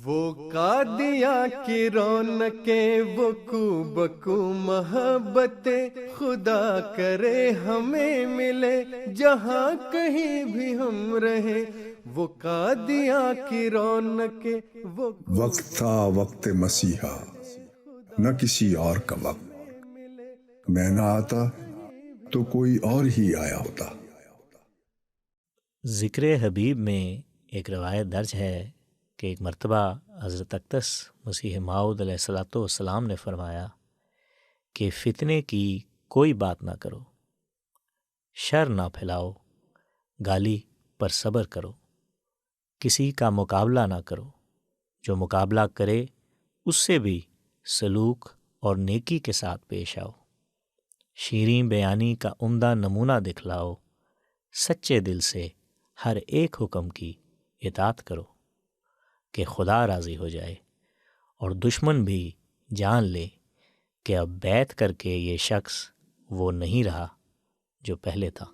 وہ قادیاں کی رونقیں، وہ کو بکو محبتیں، خدا کرے ہمیں ملے جہاں کہیں بھی ہم رہیں۔ وہ قادیاں کی رونقیں، وہ وقت تھا وقت مسیحا، نہ کسی اور کا وقت۔ میں نہ آتا تو کوئی اور ہی آیا ہوتا۔ ذکر حبیب میں ایک روایت درج ہے کہ ایک مرتبہ حضرت اقدس مسیح موعود علیہ الصلوۃ والسلام نے فرمایا کہ فتنے کی کوئی بات نہ کرو، شر نہ پھیلاؤ، گالی پر صبر کرو، کسی کا مقابلہ نہ کرو، جو مقابلہ کرے اس سے بھی سلوک اور نیکی کے ساتھ پیش آؤ، شیریں بیانی کا عمدہ نمونہ دکھلاؤ، سچے دل سے ہر ایک حکم کی اطاعت کرو کہ خدا راضی ہو جائے، اور دشمن بھی جان لے کہ اب بیعت کر کے یہ شخص وہ نہیں رہا جو پہلے تھا۔